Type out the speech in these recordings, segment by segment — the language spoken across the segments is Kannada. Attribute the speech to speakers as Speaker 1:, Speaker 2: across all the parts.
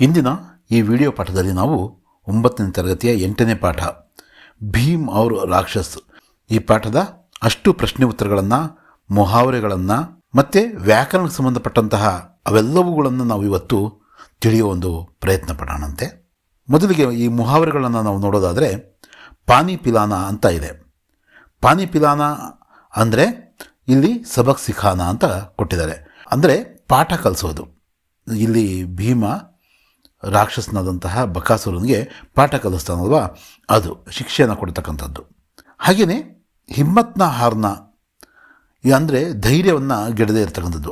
Speaker 1: ಇಂದಿನ ಈ ವಿಡಿಯೋ ಪಾಠದಲ್ಲಿ ನಾವು 9ನೇ ತರಗತಿಯ 8ನೇ ಪಾಠ ಭೀಮ್ ಔರ್ ರಾಕ್ಷಸ್ ಈ ಪಾಠದ ಅಷ್ಟು ಪ್ರಶ್ನೆ ಉತ್ತರಗಳನ್ನು, ಮುಹಾವರೆಗಳನ್ನು ಮತ್ತು ವ್ಯಾಕರಣಕ್ಕೆ ಸಂಬಂಧಪಟ್ಟಂತಹ ಅವೆಲ್ಲವುಗಳನ್ನು ನಾವು ಇವತ್ತು ತಿಳಿಯುವ ಒಂದು ಪ್ರಯತ್ನ ಪಡೋಣಂತೆ. ಮೊದಲಿಗೆ ಈ ಮುಹಾವರೆಗಳನ್ನು ನಾವು ನೋಡೋದಾದರೆ ಪಾನಿ ಪಿಲಾನ ಅಂತ ಇದೆ. ಪಾನಿ ಪಿಲಾನ ಅಂದರೆ ಇಲ್ಲಿ ಸಬಕ್ ಸಿಖಾನ ಅಂತ ಕೊಟ್ಟಿದ್ದಾರೆ, ಅಂದರೆ ಪಾಠ ಕಲಿಸೋದು. ಇಲ್ಲಿ ಭೀಮ ರಾಕ್ಷಸನಾದಂತಹ ಬಕಾಸುರನಿಗೆ ಪಾಠ ಕಲಿಸ್ತಾನಲ್ವಾ, ಅದು ಶಿಕ್ಷೆಯನ್ನು ಕೊಡ್ತಕ್ಕಂಥದ್ದು. ಹಾಗೆಯೇ ಹಿಮ್ಮತ್ನ ಹಾರ್ನ ಅಂದರೆ ಧೈರ್ಯವನ್ನು ಗೆಡದೇ ಇರತಕ್ಕಂಥದ್ದು,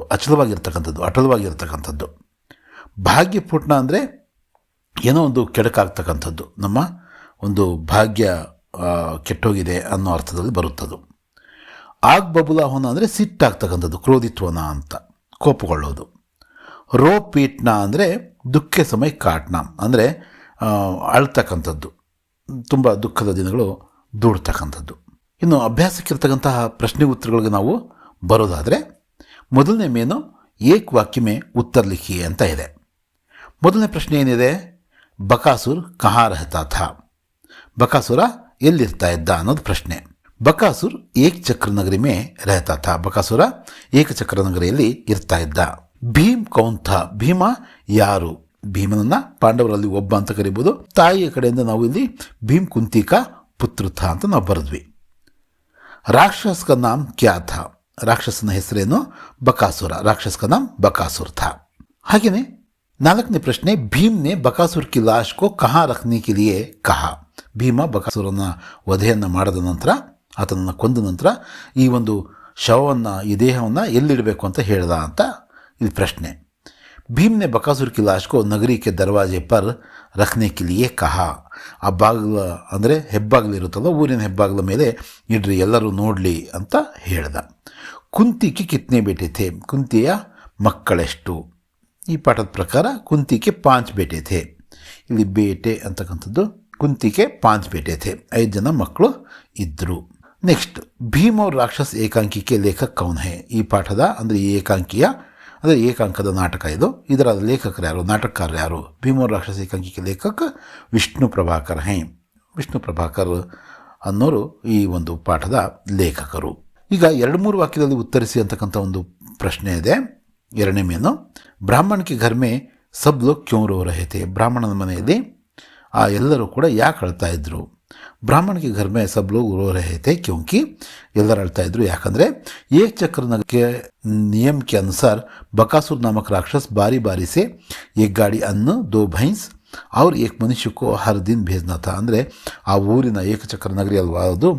Speaker 1: ಅಟಲವಾಗಿರ್ತಕ್ಕಂಥದ್ದು. ಭಾಗ್ಯಪೂರ್ಣ ಅಂದರೆ ಏನೋ ಒಂದು ಕೆಡಕಾಗ್ತಕ್ಕಂಥದ್ದು, ನಮ್ಮ ಒಂದು ಭಾಗ್ಯ ಕೆಟ್ಟೋಗಿದೆ ಅನ್ನೋ ಅರ್ಥದಲ್ಲಿ ಬರುತ್ತದು. ಆಗ್ ಬಬುಲಾಹೋನ ಅಂದರೆ ಸಿಟ್ಟಾಗ್ತಕ್ಕಂಥದ್ದು, ಕ್ರೋಧಿತ್ವನ ಅಂತ, ಕೋಪಗೊಳ್ಳೋದು. ರೋ ಪೀಟ್ನ ಅಂದರೆ ದುಃಖ ಸಮಯ ಕಾಟ್ನ ಅಂದರೆ ಅಳ್ತಕ್ಕಂಥದ್ದು, ತುಂಬ ದುಃಖದ ದಿನಗಳು ದೂಡ್ತಕ್ಕಂಥದ್ದು. ಇನ್ನು ಅಭ್ಯಾಸಕ್ಕಿರ್ತಕ್ಕಂತಹ ಪ್ರಶ್ನೆ ಉತ್ತರಗಳಿಗೆ ನಾವು ಬರೋದಾದರೆ ಮೊದಲನೇ ಮೇನು ಏಕ್ ವಾಕ್ಯ ಮೇ ಉತ್ತರ ಲಿಖಿ ಅಂತ ಇದೆ. ಮೊದಲನೇ ಪ್ರಶ್ನೆ ಏನಿದೆ, ಬಕಾಸುರ್ ಕಹಾ ರಹತಾ ಥಾ, ಬಕಾಸುರ ಎಲ್ಲಿರ್ತಾ ಇದ್ದ ಅನ್ನೋದು ಪ್ರಶ್ನೆ. ಬಕಾಸುರ್ ಏಕ್ ಚಕ್ರ ನಗರಿ ಮೇ ರಹತಾ ಥಾ, ಬಕಾಸುರ ಏಕಚಕ್ರ ನಗರಿಯಲ್ಲಿ ಇರ್ತಾ ಇದ್ದ. ಭೀಮ್ ಕೌನ್ ಥಾ, ಭೀಮ ಯಾರು? ಭೀಮನನ್ನ ಪಾಂಡವರಲ್ಲಿ ಒಬ್ಬ ಅಂತ ಕರಿಬೋದು. ತಾಯಿಯ ಕಡೆಯಿಂದ ನಾವು ಇಲ್ಲಿ ಭೀಮ್ ಕುಂತಿಕಾ ಪುತ್ರ ಥಾ ಅಂತ ನಾವು ಬರೆದ್ವಿ. ರಾಕ್ಷಸ ಕಾ ನಾಮ್ ಕ್ಯಾ ಥಾ, ರಾಕ್ಷಸನ ಹೆಸರೇನು? ಬಕಾಸುರ, ರಾಕ್ಷಸ ಕಾ ನಾಮ್ ಬಕಾಸುರ್ ಥಾ. ಹಾಗೆಯೇ ನಾಲ್ಕನೇ ಪ್ರಶ್ನೆ, ಭೀಮ್ನೆ ಬಕಾಸುರ್ ಕಿ ಲಾಶ್ ಕೋ ಕಹಾ ರಖ್ನೆ ಕೆ ಲಿಯೆ ಕಹಾ, ಭೀಮ ಬಕಾಸುರನ ವಧೆಯನ್ನು ಮಾಡಿದ ನಂತರ, ಆತನನ್ನು ಕೊಂದ ನಂತರ ಈ ಒಂದು ಶವವನ್ನು, ಈ ದೇಹವನ್ನು ಎಲ್ಲಿಡಬೇಕು ಅಂತ ಹೇಳ್ದ ಅಂತ ಇಲ್ಲಿ ಪ್ರಶ್ನೆ. ಭೀಮ್ನೆ ಬಕಾಸುರ್ ಕಿ ಲಾಶ್ ಕೋ ನಗರಿ ಕೆ ದರ್ವಾಜೆ ಪರ್ ರಖ್ನೆ ಕೆ ಲಿಯೆ ಕಹಾ, ಆ ಬಾಗಿಲ ಅಂದರೆ ಹೆಬ್ಬಾಗಿಲಿರುತ್ತಲ್ಲ, ಊರಿನ ಹೆಬ್ಬಾಗಿಲ ಮೇಲೆ ಇಡ್ರಿ, ಎಲ್ಲರೂ ನೋಡಲಿ ಅಂತ ಹೇಳ್ದ. ಕುಂತಿಗೆ ಕಿತ್ನೆ ಬೇಟೆ ಥೇ, ಕುಂತಿಯ ಮಕ್ಕಳೆಷ್ಟು? ಈ ಪಾಠದ ಪ್ರಕಾರ ಕುಂತಿಗೆ 5 ಬೇಟೆ ಥೇ. ಇಲ್ಲಿ ಬೇಟೆ ಅಂತಕ್ಕಂಥದ್ದು, ಕುಂತಿಗೆ 5 ಬೇಟೆ ಥೇ, 5 ಜನ ಮಕ್ಕಳು ಇದ್ದರು. ನೆಕ್ಸ್ಟ್, ಭೀಮ್ ಔರ್ ರಾಕ್ಷಸ್ ಏಕಾಂಕಿಕೆ ಲೇಖಕ ಕೌನ್ ಹೇ, ಈ ಪಾಠದ ಅಂದರೆ ಈ ಏಕಾಂಕಿಯ ಅಂದರೆ ಏಕಾಂಕದ ನಾಟಕ ಇದು. ಇದರ ಲೇಖಕರು ಯಾರು, ನಾಟಕಕಾರ ಯಾರು? ಭೀಮ್ ಔರ್ ರಾಕ್ಷಸ್ ಏಕಾಂಕಿಕೆ ಲೇಖಕ ವಿಷ್ಣು ಪ್ರಭಾಕರ್ ಹೇ, ವಿಷ್ಣು ಪ್ರಭಾಕರ್ ಅನ್ನೋರು ಈ ಒಂದು ಪಾಠದ ಲೇಖಕರು. ಈಗ 2-3 ವಾಕ್ಯದಲ್ಲಿ ಉತ್ತರಿಸಿ ಅಂತಕ್ಕಂಥ ಒಂದು ಪ್ರಶ್ನೆ ಇದೆ. ಎರಡನೇ ಮೇನು, ಬ್ರಾಹ್ಮಣಕ್ಕೆ ಘರ್ ಮೇ ಸಬ್ ಲೋಗ್ ಕ್ಯೂ ರೋ ರಹೇ ಥೇ, ಬ್ರಾಹ್ಮಣನ ಮನೆಯಲ್ಲಿ ಎಲ್ಲರೂ ಕೂಡ ಯಾಕೆ ಅಳ್ತಾ ಇದ್ರು? ಬ್ರಾಹ್ಮಣಕ್ಕೆ ಘರ್ ಮೇ ಸಬ್ ಲೋಗ್ ರೋ ರಹೇ ಥೇ ಕ್ಯೂಂಕಿ, ಎಲ್ಲರೂ ಅಳ್ತಾ ಇದ್ರು ಯಾಕಂದರೆ ಏಕ್ ಚಕ್ರ ನಗರ ನಿಯಮ ಕೆ ಅನುಸಾರ ಬಕಾಸುರ್ ನಾಮಕ ರಾಕ್ಷಸ್ ಬಾರಿ ಬಾರಿ ಸೆ ಏಕ್ ಗಾಡಿ ಅನ್ನು 2 ಭೈಂಸ್ ಅವ್ರ ಏಕ್ ಮನುಷ್ಯಕ್ಕೂ ಹರ್ ದಿನ ಭೇಜ್ನಾ ಥಾ, ಅಂದರೆ ಆ ಊರಿನ ಏಕಚಕ್ರ ನಗರಿ ಅಲ್ವಾ ಅದು,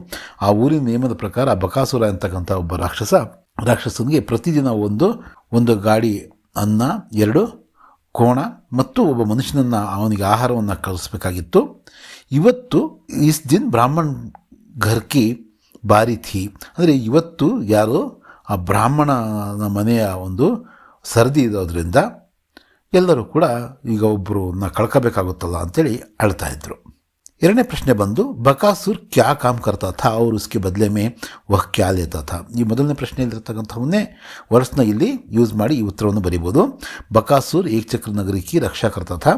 Speaker 1: ಆ ಊರಿನ ನಿಯಮದ ಪ್ರಕಾರ ಬಕಾಸುರ ಅಂತಕ್ಕಂಥ ಒಬ್ಬ ರಾಕ್ಷಸನಿಗೆ ಪ್ರತಿದಿನ ಒಂದು ಗಾಡಿ ಅನ್ನ, 2 ಕೋಣ ಮತ್ತು ಒಬ್ಬ ಮನುಷ್ಯನನ್ನು, ಅವನಿಗೆ ಆಹಾರವನ್ನು ಕಳಿಸ್ಬೇಕಾಗಿತ್ತು. ಇವತ್ತು ಇಸ್ ದಿನ ಬ್ರಾಹ್ಮಣ್ ಘರ್ಕಿ ಬಾರಿ ಥಿ, ಅಂದರೆ ಇವತ್ತು ಯಾರು ಆ ಬ್ರಾಹ್ಮಣನ ಮನೆಯ ಒಂದು ಸರದಿ ಇರೋದ್ರಿಂದ ಎಲ್ಲರೂ ಕೂಡ ಈಗ ಒಬ್ಬರನ್ನ ಕಳ್ಕೋಬೇಕಾಗುತ್ತಲ್ಲ ಅಂಥೇಳಿ ಅಳ್ತಾ ಇದ್ರು. ಎರಡನೇ ಪ್ರಶ್ನೆ ಬಂದು, ಬಕಾಸುರ್ ಕ್ಯಾ ಕಾಮ್ ಕರ್ತಾ ಥಾ ಅವ್ರು ಉಸ್ಕೆ ಬದಲೆ ಮೇ ವಹ್ ಕ್ಯಾ ಲೇತಾ ಥಾ. ಈ ಮೊದಲನೇ ಪ್ರಶ್ನೆಯಲ್ಲಿರ್ತಕ್ಕಂಥವನ್ನೇ ವರ್ಸ್ನ ಇಲ್ಲಿ ಯೂಸ್ ಮಾಡಿ ಈ ಉತ್ತರವನ್ನು ಬರೀಬೋದು. ಬಕಾಸುರ್ ಏಕಚಕ್ರ ನಗರಿಕಿ ರಕ್ಷಾ ಕರ್ತಾ ಥಾ,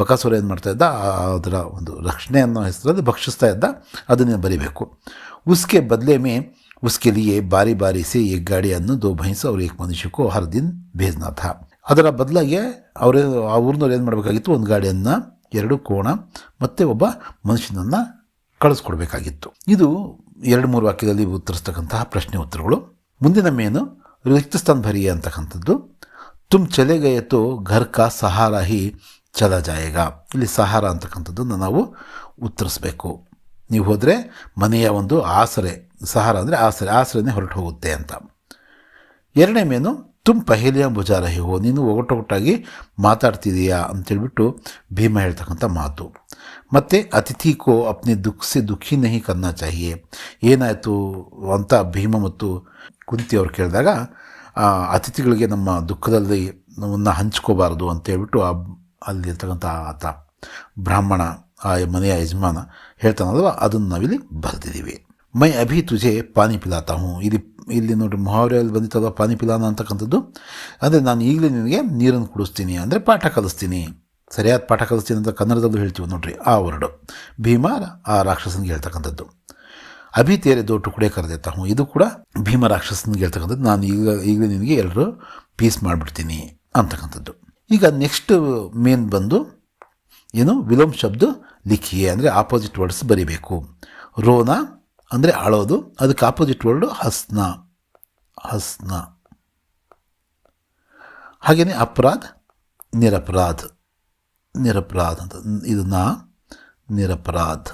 Speaker 1: ಬಕಾಸುರ ಏನು ಮಾಡ್ತಾ ಇದ್ದ, ಅದರ ಒಂದು ರಕ್ಷಣೆ ಅನ್ನೋ ಹೆಸರಲ್ಲಿ ಭಕ್ಷಿಸ್ತಾ ಇದ್ದ, ಅದನ್ನೇ ಬರೀಬೇಕು. ಉಸ್ಕೆ ಬದಲೆ ಮೇ ಉಸ್ಕೆ ಲಿಯೆ ಬಾರಿ ಬಾರಿ ಸೆ ಏಕ್ ಗಾಡಿ ಅನ್ನು 2 ಭೈಂಸ್ ಅವ್ರು ಏಕ್ ಮನುಷ್ಯಕ್ಕೂ ಹರ್ ದಿನ ಭೇಜ್ನಾ ಥಾ, ಅದರ ಬದಲಾಗಿ ಆ ಊರಿನವ್ರು ಏನು ಮಾಡಬೇಕಾಗಿತ್ತು, ಒಂದು ಗಾಡಿಯನ್ನು, 2 ಕೋಣ ಮತ್ತು ಒಬ್ಬ ಮನುಷ್ಯನನ್ನು ಕಳಿಸ್ಕೊಡ್ಬೇಕಾಗಿತ್ತು. ಇದು 2-3 ವಾಕ್ಯದಲ್ಲಿ ಉತ್ತರಿಸ್ತಕ್ಕಂತಹ ಪ್ರಶ್ನೆ ಉತ್ತರಗಳು. ಮುಂದಿನ ಮೇನು ರಿಕ್ತಸ್ಥಾನ್ ಭರಿಯೇ ಅಂತಕ್ಕಂಥದ್ದು. ತುಮ್ ಚಲೆ ಗಯೆ ತೋ ಘರ್ ಕಾ ಸಹಾರ ಹಿ ಚಲಾ ಜಾಯೇಗಾ, ಇಲ್ಲಿ ಸಹಾರ ಅಂತಕ್ಕಂಥದ್ದನ್ನು ನಾವು ಉತ್ತರಿಸ್ಬೇಕು. ನೀವು ಹೋದರೆ ಮನೆಯ ಒಂದು ಆಸರೆ, ಸಹಾರ ಅಂದರೆ ಆಸರೆನೇ ಹೊರಟು ಹೋಗುತ್ತೆ ಅಂತ. ಎರಡನೇ ಮೇನು ತುಮ್ ಪಹೇಲಿಯಾ ಬುಜಾ ರಹೆ ಹೋ, ನೀನು ಒಗಟೊಗಟಾಗಿ ಮಾತಾಡ್ತಿದೀಯಾ ಅಂತೇಳ್ಬಿಟ್ಟು ಭೀಮ ಹೇಳ್ತಕ್ಕಂಥ ಮಾತು. ಮತ್ತು ಅತಿಥಿ ಕೋ ಅಪ್ನೆ ದುಃಖ ಸೆ ದುಃಖಿ ನಹಿ ಕರ್ನಾ ಚಾಹಿಯೇ, ಏನಾಯಿತು ಅಂತ ಭೀಮ ಮತ್ತು ಕುಂತಿ ಅವ್ರು ಕೇಳಿದಾಗ ಅತಿಥಿಗಳಿಗೆ ನಮ್ಮ ದುಃಖದಲ್ಲಿ ನಮ್ಮನ್ನು ಹಂಚ್ಕೋಬಾರ್ದು ಅಂತೇಳ್ಬಿಟ್ಟು ಅಲ್ಲಿರ್ತಕ್ಕಂಥ ಆತ ಬ್ರಾಹ್ಮಣ, ಆ ಮನೆಯ ಯಜಮಾನ ಹೇಳ್ತಾನಲ್ವ, ಅದನ್ನು ನಾವಿಲ್ಲಿ ಬರೆದಿದ್ದೀವಿ. ಮೈ ಅಭಿ ತುಜೆ ಪಾನಿ ಪಿಲಾತಾ ಹೂँ, ಇಲ್ಲಿ ನೋಡಿ ಮುಹಾವರೆಯಲ್ಲಿ ಬಂದಿತ್ತಲ್ವ ಪಾನಿ ಪಿಲಾನ ಅಂತಕ್ಕಂಥದ್ದು, ಅಂದರೆ ನಾನು ಈಗಲೇ ನಿನಗೆ ನೀರನ್ನು ಕುಡಿಸ್ತೀನಿ, ಅಂದರೆ ಪಾಠ ಕಲಿಸ್ತೀನಿ, ಸರಿಯಾದ ಪಾಠ ಕಲಿಸ್ತೀನಿ ಅಂತ ಕನ್ನಡದಲ್ಲೂ ಹೇಳ್ತೀವಿ ನೋಡ್ರಿ, ಆ ವರ್ಡು ಭೀಮ ಆ ರಾಕ್ಷಸನಿಗೆ ಹೇಳ್ತಕ್ಕಂಥದ್ದು. ಅಭಿ ತೇರೆ ದೋ ಟುಕಡೆ ಕರ್ ದೇತಾ ಹೂँ, ಇದು ಕೂಡ ಭೀಮ ರಾಕ್ಷಸನಿಗೆ ಹೇಳ್ತಕ್ಕಂಥದ್ದು. ನಾನು ಈಗಲೇ ನಿನಗೆ ಎಲ್ಲರೂ ಪೀಸ್ ಮಾಡಿಬಿಡ್ತೀನಿ ಅಂತಕ್ಕಂಥದ್ದು. ಈಗ ನೆಕ್ಸ್ಟ್ ಮೇನ್ ಬಂದು ಏನು, ವಿಲೋಮ್ ಶಬ್ದ ಲಿಖಿಯೇ ಅಂದರೆ ಆಪೋಸಿಟ್ ವರ್ಡ್ಸ್ ಬರಿಬೇಕು. ರೋನ ಅಂದರೆ ಅಳೋದು, ಅದಕ್ಕೆ ಆಪೋಸಿಟ್ ವರ್ಡು ಹಸ್ನ, ಹಸ್ನ. ಹಾಗೆಯೇ ಅಪರಾಧ್ ನಿರಪರಾಧ್, ನಿರಪರಾಧ್ ಅಂತ, ಇದು ನಾ ನಿರಪರಾಧ್.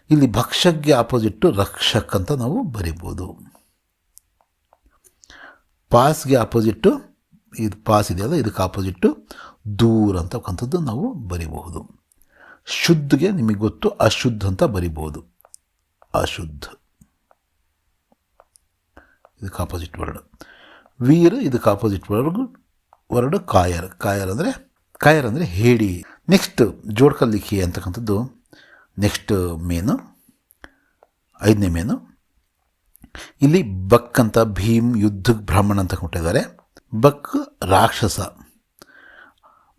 Speaker 1: ಇಲ್ಲಿ ಭಕ್ಷಕ್ಗೆ ಆಪೋಸಿಟ್ಟು ರಕ್ಷಕ್ ಅಂತ ನಾವು ಬರಿಬೋದು. ಪಾಸ್ಗೆ ಆಪೋಸಿಟ್ಟು, ಇದು ಪಾಸ್ ಇದೆಯಲ್ಲ ಇದಕ್ಕೆ ಆಪೋಸಿಟ್ಟು ದೂರ ಅಂತಕ್ಕಂಥದ್ದು ನಾವು ಬರಿಬಹುದು. ಶುದ್ಧಗೆ ನಿಮಗೆ ಗೊತ್ತು ಅಶುದ್ಧ ಅಂತ ಬರಿಬೋದು, ಅಶುದ್ಧ ಇದಕ್ಕೆ ಆಪೋಸಿಟ್ ವರ್ಡ್. ವೀರ್ ಇದಕ್ಕೆ ಆಪೋಸಿಟ್ ವರ್ಡ್ ಕಾಯರ್, ಕಾಯರ್ ಅಂದರೆ ಹೇಳಿ. ನೆಕ್ಸ್ಟ್ ಜೋಡ್ಕಲ್ ಲಿಖಿ ಅಂತಕ್ಕಂಥದ್ದು ನೆಕ್ಸ್ಟ್ ಮೇನು, 5ನೇ ಮೇನು. ಇಲ್ಲಿ ಬಕ್ ಅಂತ ಭೀಮ್ ಯುದ್ಧಕ್ಕೆ ಬ್ರಾಹ್ಮಣ ಅಂತ ಕೊಟ್ಟಿದ್ದಾರೆ. ಬಕ್ ರಾಕ್ಷಸ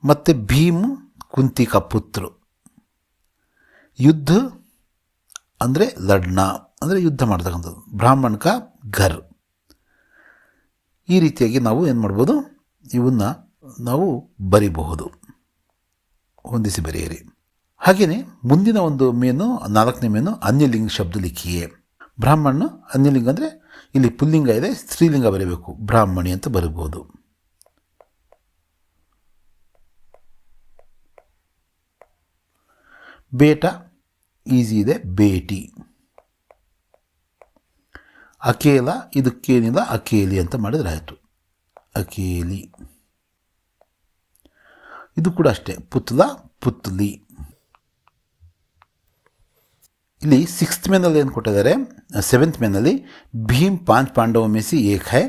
Speaker 1: ಮತ್ತು ಭೀಮ್ ಕುಂತಿ ಕಾ ಪುತ್ರ. ಯುದ್ಧ ಅಂದರೆ ಲಡ್ನಾ ಅಂದರೆ ಯುದ್ಧ ಮಾಡ್ತಕ್ಕಂಥದ್ದು. ಬ್ರಾಹ್ಮಣ ಕಾ ಘರ್. ಈ ರೀತಿಯಾಗಿ ನಾವು ಏನು ಮಾಡ್ಬೋದು, ಇವನ್ನ ನಾವು ಬರಿಬಹುದು, ಹೊಂದಿಸಿ ಬರೆಯಿರಿ. ಹಾಗೆಯೇ ಮುಂದಿನ ಒಂದು ಮೇನು 4ನೇ ಮೇನು ಅನ್ಯಲಿಂಗ ಶಬ್ದ ಲಿಖಿಯೇ. ಬ್ರಾಹ್ಮಣ ಅನ್ಯಲಿಂಗ ಅಂದರೆ ಇಲ್ಲಿ ಪುಲ್ಲಿಂಗ ಇದೆ, ಸ್ತ್ರೀಲಿಂಗ ಬರೀಬೇಕು, ಬ್ರಾಹ್ಮಣಿ ಅಂತ ಬರೀಬೋದು. ಬೇಟ ಈಸಿ ಇದೆ, ಬೇಟಿ. ಅಕೇಲ ಇದಕ್ಕೇನಿಲ್ಲ, ಅಕೇಲಿ ಅಂತ ಮಾಡಿದ್ರೆ ಆಯಿತು, ಅಕೇಲಿ. ಇದು ಕೂಡ ಅಷ್ಟೇ, ಪುತ್ಲ ಪುತ್ಲಿ. ಇಲ್ಲಿ 6th ಮೇನಲ್ಲಿ ಏನು ಕೊಟ್ಟಿದ್ದಾರೆ, 7th ಮೇನಲ್ಲಿ ಭೀಮ್ 5 ಪಾಂಡವ ಮೇಸಿ ಏಕ್ ಹೈ,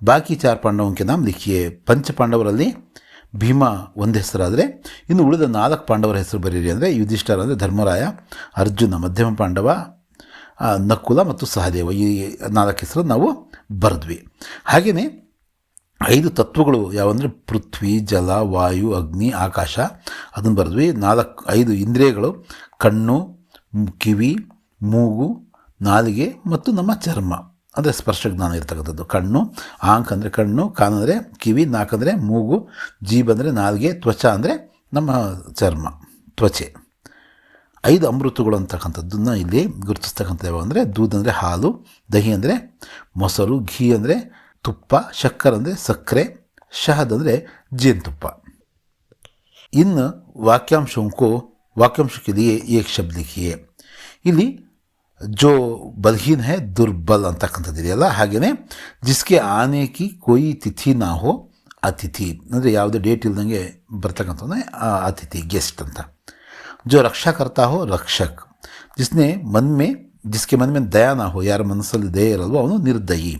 Speaker 1: ಬಾಕಿ 4 ಪಾಂಡವಕ್ಕೆ ನಾಮ್ ಲಿಖಿಯೇ. ಪಂಚ ಪಾಂಡವರಲ್ಲಿ ಭೀಮ ಒಂದು ಹೆಸರಾದರೆ ಇನ್ನು ಉಳಿದ 4 ಪಾಂಡವರ ಹೆಸರು ಬರೀರಿ. ಅಂದರೆ ಯುಧಿಷ್ಠರ ಅಂದರೆ ಧರ್ಮರಾಯ, ಅರ್ಜುನ ಮಧ್ಯಮ ಪಾಂಡವ, ನಕುಲ ಮತ್ತು ಸಹದೇವ, ಈ 4 ಹೆಸರು ನಾವು ಬರೆದ್ವಿ. ಹಾಗೆಯೇ 5 ತತ್ವಗಳು ಯಾವಂದರೆ ಪೃಥ್ವಿ, ಜಲ, ವಾಯು, ಅಗ್ನಿ, ಆಕಾಶ, ಅದನ್ನು ಬರೆದ್ವಿ. 5 ಇಂದ್ರಿಯಗಳು ಕಣ್ಣು, ಕಿವಿ, ಮೂಗು, ನಾಲಿಗೆ ಮತ್ತು ನಮ್ಮ ಚರ್ಮ ಅಂದರೆ ಸ್ಪರ್ಶ ಜ್ಞಾನ ಇರ್ತಕ್ಕಂಥದ್ದು. ಕಣ್ಣು, ಆಂಕ್ ಅಂದರೆ ಕಣ್ಣು, ಕಾನ್ ಅಂದರೆ ಕಿವಿ, ನಾಕ್ ಅಂದರೆ ಮೂಗು, ಜೀಬ್ ಅಂದರೆ ನಾಲಿಗೆ, ತ್ವಚ ಅಂದರೆ ನಮ್ಮ ಚರ್ಮ, ತ್ವಚೆ. 5 ಅಮೃತಗಳು ಅಂತಕ್ಕಂಥದ್ದನ್ನು ಇಲ್ಲಿ ಗುರುತಿಸ್ತಕ್ಕಂಥದ್ದು ಯಾವ ಅಂದರೆ ದೂದ್ ಅಂದರೆ ಹಾಲು, ದಹಿ ಅಂದರೆ ಮೊಸರು, ಘೀ ಅಂದರೆ ತುಪ್ಪ, ಶಕ್ಕರ್ ಅಂದರೆ ಸಕ್ಕರೆ, ಶಹದ್ ಅಂದರೆ ಜೇನುತುಪ್ಪ. ಇನ್ನು वाक्यांश के लिए एक शब्द लिखिए. ಇಲ್ಲಿ ಜೋ ಬಲ್ಹೀನ್ ಹೈ ದುರ್ಬಲ್ ಅಂತಕ್ಕಂಥದ್ದಿದೆಯಲ್ಲ, ಹಾಗೆಯೇ ಜಿಸ್ಕೆ ಆನೆ ಕಿ ಕೋಯಿ ತಿಥಿ ನಾ ಹೋ ಅತಿಥಿ ಅಂದರೆ ಯಾವುದೇ ಡೇಟ್ ಇಲ್ದಂಗೆ ಬರ್ತಕ್ಕಂಥದ್ದು ಅತಿಥಿ, ಗೆಸ್ಟ್ ಅಂತ. ಜೋ ರಕ್ಷಾ ಕರ್ತಾ ಹೋ ರಕ್ಷಕ್, ಜಿಸ್ಕೆ ಮನ್ ಮೇ ದಯಾ ನಾ ಹೋ, ಯಾರ ಮನಸ್ಸಲ್ಲಿ ದಯೆ ಇರಲ್ವೋ ಅವನು ನಿರ್ದಯಿ.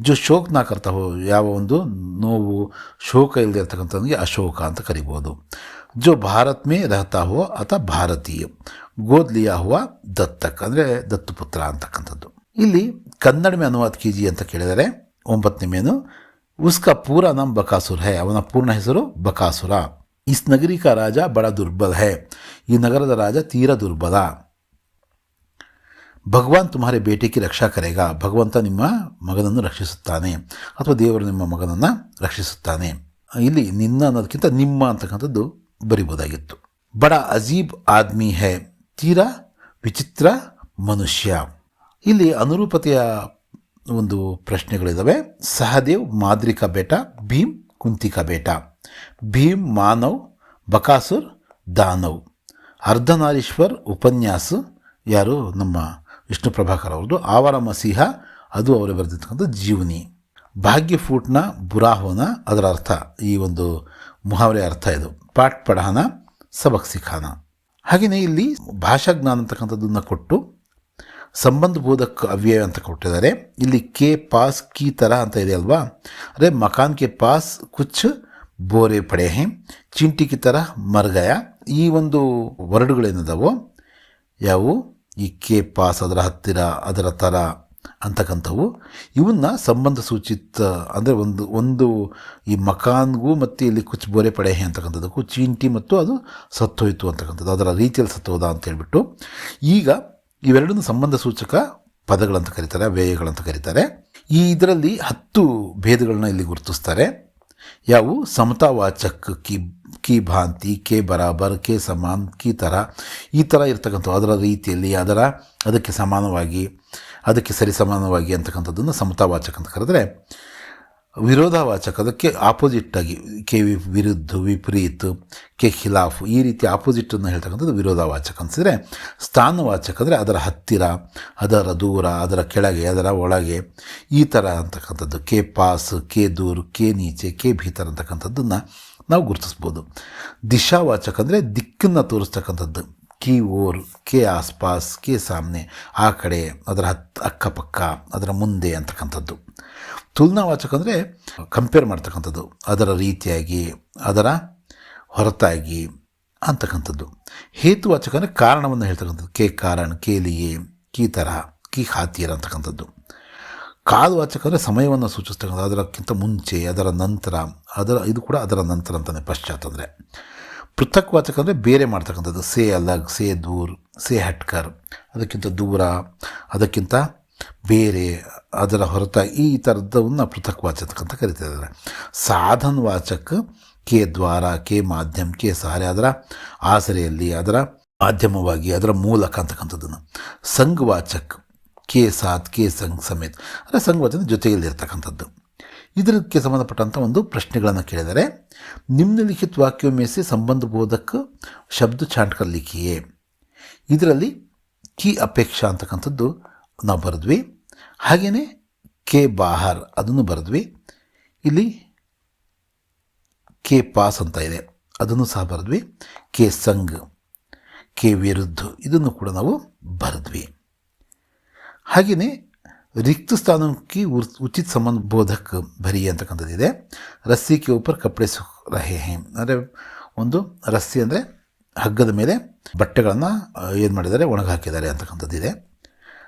Speaker 1: ಜೋ ಶೋಕ್ ನಾ ಕರ್ತಾ ಹೋ, ಯಾವ ಒಂದು ನೋವು ಶೋಕ ಇಲ್ಲದೆ ಇರ್ತಕ್ಕಂಥವ್ನಿಗೆ ಅಶೋಕ ಅಂತ ಕರಿಬೋದು. ಜೋ ಭಾರತ್ ಮೇ ರಹತಾ ಹೋ ಅಥವಾ ಭಾರತೀಯ, ಗೋದ್ ಲಿಯಾ ಹುವ ದತ್ತಕ್ ಅಂದರೆ ದತ್ತುಪುತ್ರ ಅಂತಕ್ಕಂಥದ್ದು. ಇಲ್ಲಿ ಕನ್ನಡ ಮೇ ಅನುವಾದ ಕೀಜಿ ಅಂತ ಕೇಳಿದರೆ 9ನೇ ಮೇನು. ಉಸ್ಕಾ ಪೂರಾ ನಾಮ್ ಬಕಾಸುರ್ ಹೈ, ಅವನ ಪೂರ್ಣ ಹೆಸರು ಬಕಾಸುರ. ಇಸ್ ನಗರಿ ಕಾ ರಾಜ ಬಡ ದುರ್ಬಲ್ ಹೈ, ಈ ನಗರದ ರಾಜ ತೀರಾ ದುರ್ಬಲ. ಭಗವಾನ್ ತುಮ್ಹಾರೆ ಬೇಟೆ ಕಿ ರಕ್ಷಾ ಕರೆಗಾ, ಭಗವಂತ ನಿಮ್ಮ ಮಗನನ್ನು ರಕ್ಷಿಸುತ್ತಾನೆ ಅಥವಾ ದೇವರು ನಿಮ್ಮ ಮಗನನ್ನು ರಕ್ಷಿಸುತ್ತಾನೆ. ಇಲ್ಲಿ ನಿನ್ನ ಅನ್ನೋದಕ್ಕಿಂತ ನಿಮ್ಮ ಅಂತಕ್ಕಂಥದ್ದು ಬರಿಬೋದಾಗಿತ್ತು. ಬಡ ಅಜೀಬ್ ಆದ್ಮಿ ಹೈ, ತೀರಾ ವಿಚಿತ್ರ ಮನುಷ್ಯ. ಇಲ್ಲಿ ಅನುರೂಪತೆಯ ಒಂದು ಪ್ರಶ್ನೆಗಳಿದ್ದಾವೆ. ಸಹದೇವ್ ಮಾದ್ರಿಕಾ ಬೇಟ, ಭೀಮ್ ಕುಂತಿಕಾ ಬೇಟ. ಭೀಮ್ ಮಾನವ್, ಬಕಾಸುರ್ ದಾನವ್. ಅರ್ಧನಾರೀಶ್ವರ್ ಉಪನ್ಯಾಸ ಯಾರು, ನಮ್ಮ ವಿಷ್ಣು ಪ್ರಭಾಕರ್ ಅವ್ರದ್ದು. ಆವರ ಮಸೀಹ, ಅದು ಅವರು ಬರೆದಿರ್ತಕ್ಕಂಥ ಜೀವನಿ. ಭಾಗ್ಯ ಫೂಟ್ನ ಬುರಾ ಹೋನ, ಅದರ ಅರ್ಥ, ಈ ಒಂದು ಮುಹಾವರೆ ಅರ್ಥ ಇದು. ಪಾಠ ಪಢಾನ ಸಬಕ್ ಸಿಖಾನ. ಹಾಗೆಯೇ ಇಲ್ಲಿ ಭಾಷಾ ಜ್ಞಾನ ಅಂತಕ್ಕಂಥದ್ದನ್ನು ಕೊಟ್ಟು ಸಂಬಂಧ ಬೋಧಕ ಅವ್ಯಯ ಅಂತ ಕೊಟ್ಟಿದ್ದಾರೆ. ಇಲ್ಲಿ ಕೆ ಪಾಸ್ ಕಿ ಥರ ಅಂತ ಇದೆ ಅಲ್ವಾ, ಅರೆ ಮಕಾನ್ ಕೆ ಪಾಸ್ ಕುಚ್ ಬೋರೆ ಪಡೆ ಹೇ, ಚಿಂಟಿ ಕಿ ಥರ ಮರ್ಗಯ. ಈ ಒಂದು ವರ್ಡ್ಗಳೇನಿದಾವೋ ಯಾವುವು, ಈ ಕೆ ಪಾಸ್ ಅದರ ಹತ್ತಿರ, ಅದರ ಥರ, ಅಂತಕ್ಕಂಥವು ಇವನ್ನ ಸಂಬಂಧ ಸೂಚಿತ ಅಂದರೆ ಒಂದು ಈ ಮಕಾನ್ಗೂ ಮತ್ತು ಇಲ್ಲಿ ಕುಚ್ ಬೋರೆ ಪಡೆ ಅಂತಕ್ಕಂಥದ್ದಕ್ಕೂ ಚೀಂಟಿ ಮತ್ತು ಅದು ಸತ್ತೋಯ್ತು ಅಂತಕ್ಕಂಥದ್ದು, ಅದರ ರೀತಿಯಲ್ಲಿ ಸತ್ತೋದ ಅಂತ ಹೇಳ್ಬಿಟ್ಟು ಈಗ ಇವೆರಡನ್ನು ಸಂಬಂಧ ಸೂಚಕ ಪದಗಳಂತ ಕರೀತಾರೆ, ವ್ಯಯಗಳಂತ ಕರೀತಾರೆ. ಇದರಲ್ಲಿ 10 ಭೇದಗಳನ್ನ ಇಲ್ಲಿ ಗುರುತಿಸ್ತಾರೆ. ಯಾವುವು? ಸಮತಾವಾಚಕ್ ಕಿ ಭಾಂತಿ, ಕೆ ಬರಾಬರ್, ಕೆ ಸಮಾನ್, ಕಿ ಥರ, ಈ ಥರ ಇರ್ತಕ್ಕಂಥ ಅದರ ರೀತಿಯಲ್ಲಿ ಅದಕ್ಕೆ ಸಮಾನವಾಗಿ, ಅದಕ್ಕೆ ಸರಿ ಸಮಾನವಾಗಿ ಅಂತಕ್ಕಂಥದ್ದನ್ನು ಸಮತಾವಾಚಕ ಅಂತ ಕರೆದ್ರೆ, ವಿರೋಧಾವಾಚಕ ಅದಕ್ಕೆ ಆಪೋಸಿಟ್ಟಾಗಿ ಕೆ ವಿರುದ್ಧ, ವಿಪರೀತ, ಕೆ ಖಿಲಾಫ್, ಈ ರೀತಿ ಆಪೋಸಿಟನ್ನು ಹೇಳ್ತಕ್ಕಂಥದ್ದು ವಿರೋಧಾವಾಚಕ ಅನಿಸಿದರೆ, ಸ್ಥಾನವಾಚಕ ಅಂದರೆ ಅದರ ಹತ್ತಿರ, ಅದರ ದೂರ, ಅದರ ಕೆಳಗೆ, ಅದರ ಒಳಗೆ, ಈ ಥರ ಅಂತಕ್ಕಂಥದ್ದು. ಕೆ ಪಾಸ್, ಕೆ ದೂರ್, ಕೆ ನೀಚೆ, ಕೆ ಭೀತರ ಅಂತಕ್ಕಂಥದ್ದನ್ನು ನಾವು ಗುರುತಿಸ್ಬೋದು. ದಿಶಾವಾಚಕ ಅಂದರೆ ದಿಕ್ಕನ್ನು ತೋರಿಸ್ತಕ್ಕಂಥದ್ದು. ಕಿ ಓರ್, ಕೆ ಆಸ್ಪಾಸ್, ಕೆ ಸಾಮ್ನೆ, ಆ ಕಡೆ, ಅದರ ಅಕ್ಕಪಕ್ಕ, ಅದರ ಮುಂದೆ ಅಂತಕ್ಕಂಥದ್ದು. ತುಲನಾವಾಚಕ ಅಂದರೆ ಕಂಪೇರ್ ಮಾಡ್ತಕ್ಕಂಥದ್ದು, ಅದರ ರೀತಿಯಾಗಿ, ಅದರ ಹೊರತಾಗಿ ಅಂತಕ್ಕಂಥದ್ದು. ಹೇತುವಾಚಕ ಅಂದರೆ ಕಾರಣವನ್ನು ಹೇಳ್ತಕ್ಕಂಥದ್ದು. ಕೆ ಕಾರಣ, ಕೆ ಲಿಯೆ, ಕಿ ಥರ, ಕಿ ಖಾತೀರ ಅಂತಕ್ಕಂಥದ್ದು. ಕಾಲವಾಚಕ ಅಂದರೆ ಸಮಯವನ್ನು ಸೂಚಿಸ್ತಕ್ಕಂಥದ್ದು, ಅದಕ್ಕಿಂತ ಮುಂಚೆ, ಅದರ ನಂತರ, ಇದು ಕೂಡ ಅದರ ನಂತರ ಅಂತಲೇ, ಪಶ್ಚಾತ್ ಅಂದರೆ. ಪೃಥಕ್ವಾಚಕ ಅಂದರೆ ಬೇರೆ ಮಾಡ್ತಕ್ಕಂಥದ್ದು. ಸೇ ಅಲಗ್, ಸೇ ದೂರ್, ಸೇ ಹಟ್ಕರ್, ಅದಕ್ಕಿಂತ ದೂರ, ಅದಕ್ಕಿಂತ ಬೇರೆ, ಅದರ ಹೊರತಾಗಿ, ಈ ಥರದವನ್ನು ಪೃಥಕ್ವಾಚಕ ಅಂತ ಕರೀತಿದ್ದಾರೆ. ಸಾಧನವಾಚಕ ಕೆ ದ್ವಾರ, ಕೆ ಮಾಧ್ಯಮ, ಕೆ ಸಹಾರೆ, ಅದರ ಆಸರೆಯಲ್ಲಿ, ಅದರ ಮಾಧ್ಯಮವಾಗಿ, ಅದರ ಮೂಲಕ ಅಂತಕ್ಕಂಥದ್ದನ್ನು. ಸಂಘವಾಚಕ್ ಕೆ ಸಾತ್, ಕೆ ಸಂಘ ಸಮೇತ, ಅಂದರೆ ಸಂಘವಾಚಕ ಜೊತೆಯಲ್ಲಿರ್ತಕ್ಕಂಥದ್ದು. ಇದಕ್ಕೆ ಸಂಬಂಧಪಟ್ಟಂಥ ಒಂದು ಪ್ರಶ್ನೆಗಳನ್ನು ಕೇಳಿದರೆ, ನಿಮ್ನಲಿಖಿತ ವಾಕ್ಯ ಮೇಸೆ ಸಂಬಂಧ ಬೋಧಕ ಶಬ್ದ ಛಾಂಟ್ಕರ್ ಲಿಖಿಯೇ. ಇದರಲ್ಲಿ ಕಿ ಅಪೇಕ್ಷಾ ಅಂತಕ್ಕಂಥದ್ದು ನಾವು ಬರೆದ್ವಿ. ಹಾಗೆಯೇ ಕೆ ಬಾಹರ್ ಅದನ್ನು ಬರೆದ್ವಿ. ಇಲ್ಲಿ ಕೆ ಪಾಸ್ ಅಂತ ಇದೆ, ಅದನ್ನು ಸಹ ಬರೆದ್ವಿ. ಕೆ ಸಂಘ, ಕೆ ವಿರುದ್ಧ, ಇದನ್ನು ಕೂಡ ನಾವು ಬರೆದ್ವಿ. ಹಾಗೆಯೇ रिक्त स्थानों की उचित संबंध बोधक भरी ಅಂತಕ್ಕಂಥದ್ದಿದೆ. ರಸ್ಸಿ ಕೆ ऊपर ಕಪಡೆ ಸುಖ ರಹೆ ಹೇ, ಅಂದರೆ ಒಂದು ರಸ್ಸಿ ಅಂದರೆ ಹಗ್ಗದ ಮೇಲೆ ಬಟ್ಟೆಗಳನ್ನು ಏನು ಮಾಡಿದ್ದಾರೆ, ಒಣಗಿ ಹಾಕಿದ್ದಾರೆ ಅಂತಕ್ಕಂಥದ್ದಿದೆ.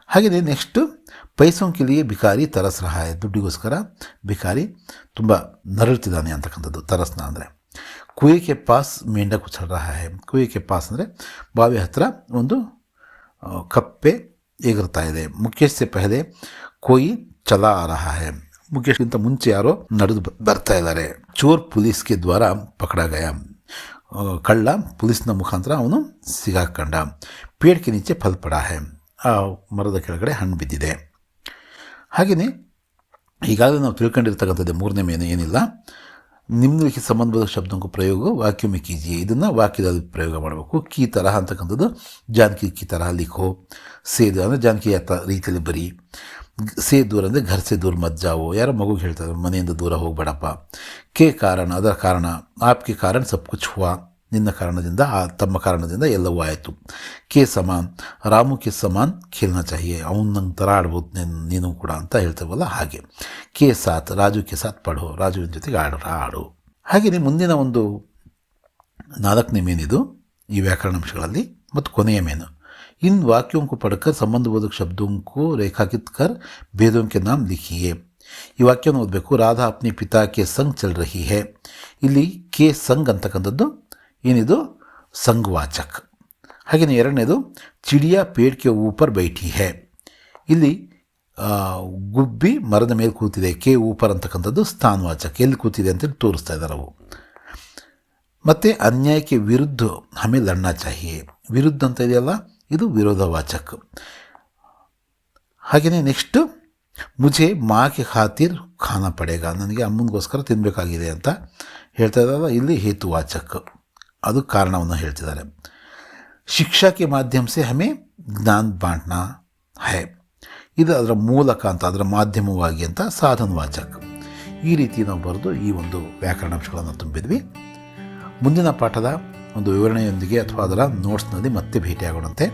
Speaker 1: ಹಾಗೆಯೇ ನೆಕ್ಸ್ಟು ಪೈಸೋಂಕಿಲಿಯೇ ಬಿಕಾರಿ ತರಸ್ ರಹ ಹೇ, ದುಡ್ಡಿಗೋಸ್ಕರ ಬಿಕಾರಿ ತುಂಬ ನರಳುತ್ತಿದ್ದಾನೆ ಅಂತಕ್ಕಂಥದ್ದು. ತರಸ್ನ ಅಂದರೆ ಕುಯೆ ಕೆ ಪಾಸ್ ಮೇಂಡ ಕುಚಲ್ ರಹ ಹೇ, ಕುಯೆ ಕೆ ಪಾಸ್ ಅಂದರೆ ಬಾವಿ ಹತ್ತಿರ ಒಂದು ಕಪ್ಪೆ ಎಗರ್ತಾ ಇದೆ. ಮುಖೇಶ್ ಸೆ ಪಹಲೆ ಕೋಯಿ ಚಲಾ ಆ ರಹಾ ಹೈ, ಮುಖೇಶ್ಗಿಂತ ಮುಂಚೆ ಯಾರೋ ನಡೆದು ಬರ್ತಾ ಇದ್ದಾರೆ. ಚೋರ್ ಪೊಲೀಸ್ಗೆ ದ್ವಾರ ಪಕಡಾ ಗಯ, ಕಳ್ಳ ಪೊಲೀಸ್ನ ಮುಖಾಂತರ ಅವನು ಸಿಗಾಕೊಂಡ. ಪೇಡ್ಕೆ ನೀಚೆ ಫಲ್ ಪಡಾ ಹೈ, ಆ ಮರದ ಕೆಳಗಡೆ ಹಣ್ಣು ಬಿದ್ದಿದೆ. ಹಾಗೆಯೇ ಈಗಾಗಲೇ ನಾವು ತಿಳ್ಕೊಂಡಿರ್ತಕ್ಕಂಥದ್ದೇ ಮೂರನೇ ಮೇನು ಏನಿಲ್ಲ. ನಿಮ್ನಲಿಖಿತ ಸಂಬಂಧಬೋಧಕ ಶಬ್ದಕ್ಕೂ ಪ್ರಯೋಗ ವಾಕ್ಯ ಮೇ ಕೀಜಿಯೇ, ಇದನ್ನು ವಾಕ್ಯದಲ್ಲಿ ಪ್ರಯೋಗ ಮಾಡಬೇಕು. ಕಿ ತರಹ ಅಂತಕ್ಕಂಥದ್ದು ಜಾನಕಿ ಕಿ ತರಹ ಲಿಖೋ. ಸೇದು ಅಂದರೆ ಜಾನಕಿ ರೀತಿಯಲ್ಲಿ ಬರೀ. ಸೇ ದೂರ ಅಂದರೆ ಘರ್ ಸೇ ದೂರ ಮತ್ ಜಾವೋ, ಯಾರೋ ಮಗುಗೆ ಹೇಳ್ತಾರೆ ಮನೆಯಿಂದ ದೂರ ಹೋಗಬೇಡಪ್ಪ. ಕೆ ಕಾರಣ, ಅದರ ಕಾರಣ. ಆಪ್ಗೆ ಕಾರಣ ಸಬ್ ಕುಚ್ ಹುವಾ, ನಿನ್ನ ಕಾರಣದಿಂದ, ತಮ್ಮ ಕಾರಣದಿಂದ ಎಲ್ಲವೂ ಆಯಿತು. ಕೆ ಸಮಾನ್, ರಾಮು ಕೆ ಸಮಾನ್ ಖೇಲ್ನಾ ಚಾಹಿಯೇ, ಅವನು ನಂಗೆ ಥರ ಆಡ್ಬೋದು ನೀನು ಕೂಡ ಅಂತ ಹೇಳ್ತೇವಲ್ಲ ಹಾಗೆ. ಕೆ ಸಾತ್, ರಾಜು ಕೆ ಸಾತ್ ಪಢೋ, ರಾಜುವಿನ ಜೊತೆಗೆ ಆಡು. ಹಾಗೆಯೇ ಮುಂದಿನ ಒಂದು 4ನೇ ಮೇನಿದು ಈ ವ್ಯಾಕರಣಾಂಶಗಳಲ್ಲಿ ಮತ್ತು ಕೊನೆಯ ಮೇನು. इन वाक्यों को पढ़कर संबंधबोधक शब्दों को रेखांकित कर भेदों के नाम लिखिए. ಈ ವಾಕ್ಯವನ್ನು ಓದಬೇಕು. ರಾಧಾ ಅಪ್ನಿ ಪಿತಾ ಕೆ ಸಂಗ್ ಚಲ್ ರಹಿ ಹೇ, ಇಲ್ಲಿ ಕೆ ಸಂಗ್ ಅಂತಕ್ಕಂಥದ್ದು ಏನಿದು ಸಂಘವಾಚಕ್. ಹಾಗೆಯೇ ಎರಡನೇದು ಚಿಡಿಯಾ ಪೇಡ್ ಕೆ ಊಪರ್ ಬೈಠಿ ಹೇ, ಇಲ್ಲಿ ಗುಬ್ಬಿ ಮರದ ಮೇಲೆ ಕೂತಿದೆ. ಕೆ ಊಪರ್ ಅಂತಕ್ಕಂಥದ್ದು ಸ್ಥಾನವಾಚಕ, ಎಲ್ಲಿ ಕೂತಿದೆ ಅಂತೇಳಿ ತೋರಿಸ್ತಾ ಇದ್ದಾರೆ ಅವು. ಮತ್ತು ಅನ್ಯಾಯಕ್ಕೆ ವಿರುದ್ಧ ಹಮೇ ಲಡ್ನಾ ಚಾಹಿಯೇ, ವಿರುದ್ಧ ಅಂತ ಇದೆಯಲ್ಲ ಇದು ವಿರೋಧವಾಚಕ. ಹಾಗೆಯೇ ನೆಕ್ಸ್ಟು ಮುझे ಮಾँ ಕೆ ಖಾತಿರ್ ಖಾನಾ ಪಡೇಗ, ನನಗೆ ಅಮ್ಮನಿಗೋಸ್ಕರ ತಿನ್ನಬೇಕಾಗಿದೆ ಅಂತ ಹೇಳ್ತಾ ಇದ್ದಾರಲ್ಲ, ಇಲ್ಲಿ ಹೇತುವಾಚಕ, ಅದು ಕಾರಣವನ್ನು ಹೇಳ್ತಿದ್ದಾರೆ. ಶಿಕ್ಷಾ ಕೆ ಮಾಧ್ಯಮ ಸೆ ಹಮೇ ಜ್ಞಾನ ಬಾಂಟ್ನಾ ಹೈ, ಇದು ಅದರ ಮೂಲಕ ಅಂತ, ಅದರ ಮಾಧ್ಯಮವಾಗಿ ಅಂತ ಸಾಧನವಾಚಕ. ಈ ರೀತಿ ನಾವು ಬರೆದು ಈ ಒಂದು ವ್ಯಾಕರಣಾಂಶಗಳನ್ನು ತುಂಬಿದ್ವಿ. ಮುಂದಿನ ಪಾಠದ ಒಂದು ವಿವರಣೆಯೊಂದಿಗೆ ಅಥವಾ ಅದರ ನೋಟ್ಸ್ನಲ್ಲಿ ಮತ್ತೆ ಭೇಟಿಯಾಗೋಣಂತೆ.